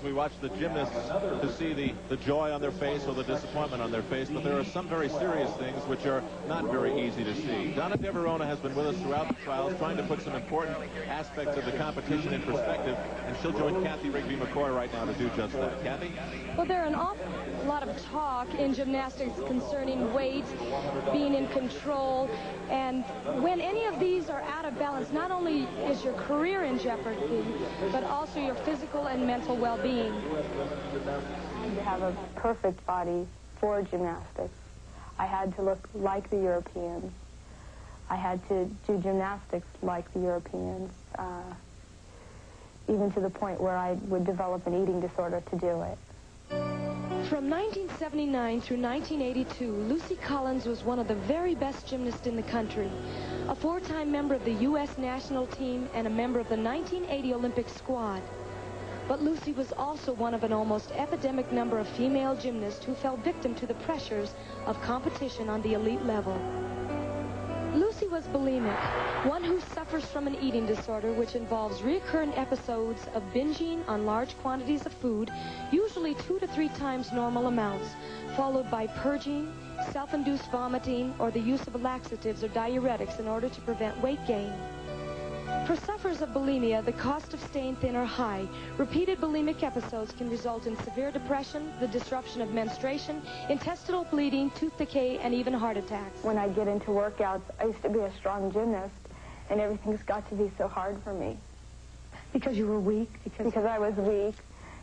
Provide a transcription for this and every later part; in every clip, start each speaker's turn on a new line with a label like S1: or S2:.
S1: We watch the gymnasts to see the joy on their face or the disappointment on their face, but there are some very serious things which are not very easy to see. Donna Deverona has been with us throughout the trials, trying to put some important aspects of the competition in perspective, and she'll join Kathy Rigby-McCoy right now to do just that. Kathy?
S2: Well, there are an awful lot of talk in gymnastics concerning weight, being in control, and when any of these are out of balance, not only is your career in jeopardy, but also your physical and mental well-being.
S3: I had to have a perfect body for gymnastics. I had to look like the Europeans. I had to do gymnastics like the Europeans, even to the point where I would develop an eating disorder to do it.
S2: From 1979 through 1982, Lucy Collins was one of the very best gymnasts in the country. A four-time member of the U.S. national team and a member of the 1980 Olympic squad. But Lucy was also one of an almost epidemic number of female gymnasts who fell victim to the pressures of competition on the elite level. Lucy was bulimic, one who suffers from an eating disorder which involves recurrent episodes of binging on large quantities of food, usually 2 to 3 times normal amounts, followed by purging, self-induced vomiting, or the use of laxatives or diuretics in order to prevent weight gain. For sufferers of bulimia, the cost of staying thin are high. Repeated bulimic episodes can result in severe depression, the disruption of menstruation, intestinal bleeding, tooth decay, and even heart attacks.
S3: When I get into workouts, I used to be a strong gymnast, and everything's got to be so hard for me.
S2: Because you were weak?
S3: Because I was weak,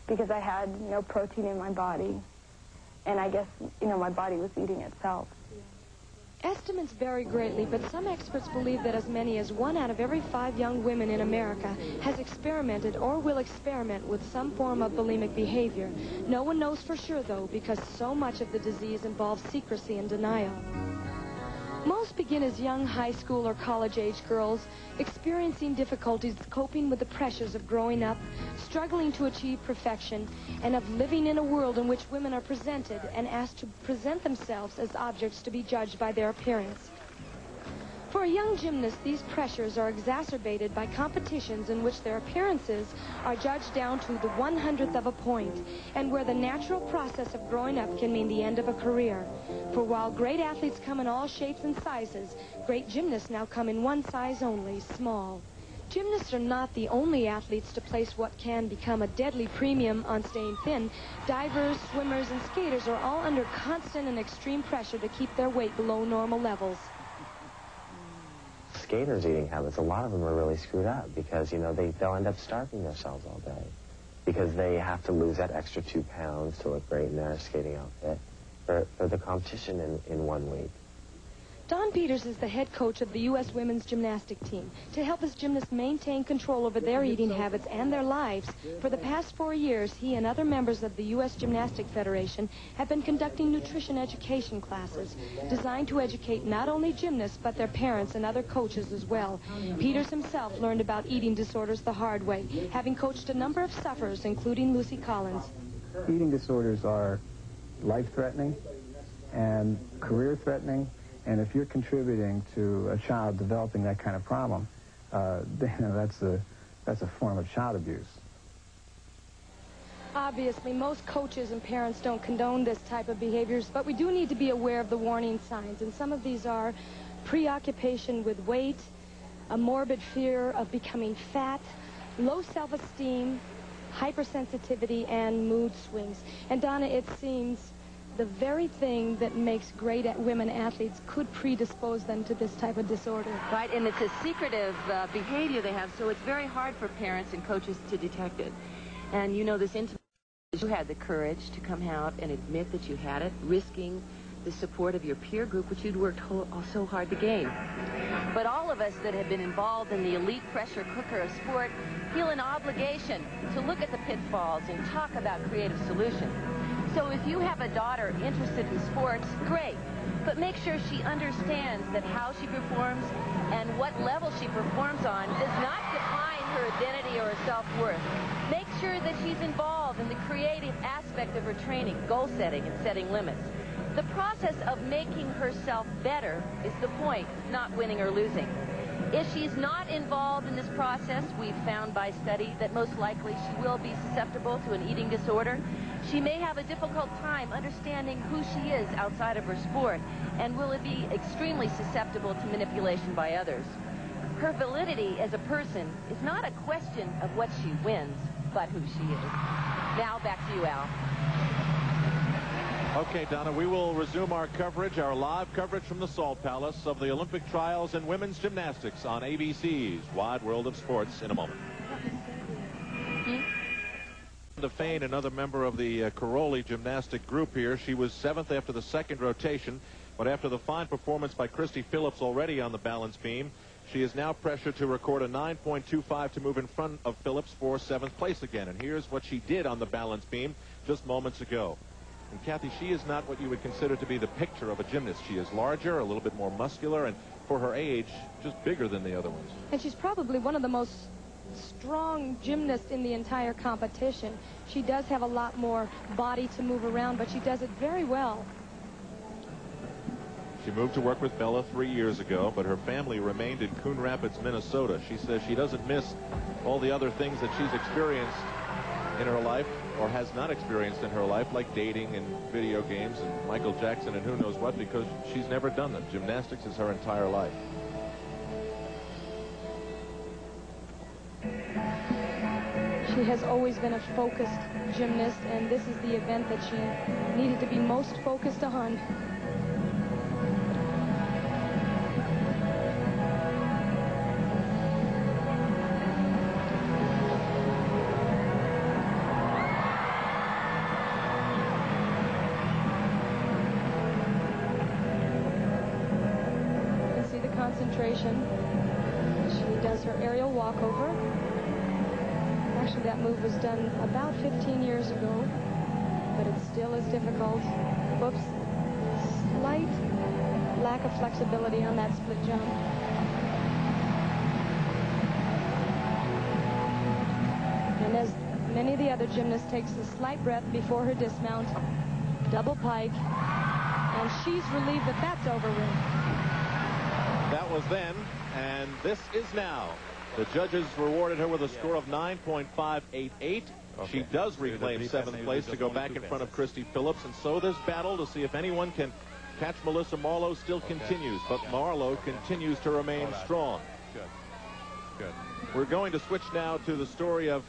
S3: because I had no protein in my body, and I guess, my body was eating itself.
S2: Estimates vary greatly, but some experts believe that as many as 1 out of every 5 young women in America has experimented or will experiment with some form of bulimic behavior. No one knows for sure, though, because so much of the disease involves secrecy and denial. Most begin as young high school or college-age girls, experiencing difficulties coping with the pressures of growing up, struggling to achieve perfection, and of living in a world in which women are presented and asked to present themselves as objects to be judged by their appearance. For a young gymnast, these pressures are exacerbated by competitions in which their appearances are judged down to the 100th of a point, and where the natural process of growing up can mean the end of a career. For while great athletes come in all shapes and sizes, great gymnasts now come in one size only, small. Gymnasts are not the only athletes to place what can become a deadly premium on staying thin. Divers, swimmers, and skaters are all under constant and extreme pressure to keep their weight below normal levels.
S4: Skaters' eating habits, a lot of them are really screwed up because, they'll end up starving themselves all day because they have to lose that extra 2 pounds to look great in their skating outfit for the competition in 1 week.
S2: Don Peters is the head coach of the U.S. women's gymnastic team. To help his gymnasts maintain control over their eating habits and their lives, for the past 4 years, he and other members of the U.S. Gymnastic Federation have been conducting nutrition education classes designed to educate not only gymnasts, but their parents and other coaches as well. Peters himself learned about eating disorders the hard way, having coached a number of sufferers, including Lucy Collins.
S5: Eating disorders are life-threatening and career-threatening. And if you're contributing to a child developing that kind of problem, that's a form of child abuse.
S2: Obviously, most coaches and parents don't condone this type of behaviors, but we do need to be aware of the warning signs. And some of these are preoccupation with weight, a morbid fear of becoming fat, low self-esteem, hypersensitivity, and mood swings. And Donna, it seems the very thing that makes great women athletes could predispose them to this type of disorder.
S6: Right, and it's a secretive behavior they have, so it's very hard for parents and coaches to detect it. And this intimate, you had the courage to come out and admit that you had it, risking the support of your peer group, which you'd worked so hard to gain. But all of us that have been involved in the elite pressure cooker of sport feel an obligation to look at the pitfalls and talk about creative solutions. So if you have a daughter interested in sports, great. But make sure she understands that how she performs and what level she performs on does not define her identity or her self-worth. Make sure that she's involved in the creative aspect of her training, goal setting, and setting limits. The process of making herself better is the point, not winning or losing. If she's not involved in this process, we've found by study that most likely she will be susceptible to an eating disorder. She may have a difficult time understanding who she is outside of her sport, and will be extremely susceptible to manipulation by others. Her validity as a person is not a question of what she wins, but who she is. Now back to you, Al.
S1: Okay, Donna, we will resume our coverage, our live coverage from the Salt Palace of the Olympic trials in women's gymnastics on ABC's Wide World of Sports in a moment. Fain, another member of the Caroli gymnastic group here. She was 7th after the second rotation, but after the fine performance by Christy Phillips already on the balance beam, she is now pressured to record a 9.25 to move in front of Phillips for 7th place again. And here's what she did on the balance beam just moments ago. And Kathy, she is not what you would consider to be the picture of a gymnast. She is larger, a little bit more muscular, and for her age, just bigger than the other ones.
S2: And she's probably one of the most strong gymnasts in the entire competition. She does have a lot more body to move around, but she does it very well.
S1: She moved to work with Bella 3 years ago, but her family remained in Coon Rapids, Minnesota. She says she doesn't miss all the other things that she's experienced in her life, or has not experienced in her life, like dating and video games and Michael Jackson and who knows what, because she's never done them. Gymnastics is her entire life.
S2: She has always been a focused gymnast, and this is the event that she needed to be most focused on. Concentration. She does her aerial walkover. Actually, that move was done about 15 years ago, but it still is difficult. Whoops. Slight lack of flexibility on that split jump. And as many of the other gymnasts, takes a slight breath before her dismount. Double pike. And she's relieved that that's over with.
S1: That was then, and this is now. The judges rewarded her with a score of 9.588. Okay. She does reclaim 7th place to go back in front of Christy Phillips, and so this battle to see if anyone can catch Melissa Marlowe still continues, but Marlowe continues to remain strong.
S7: Good.
S1: We're going to switch now to the story of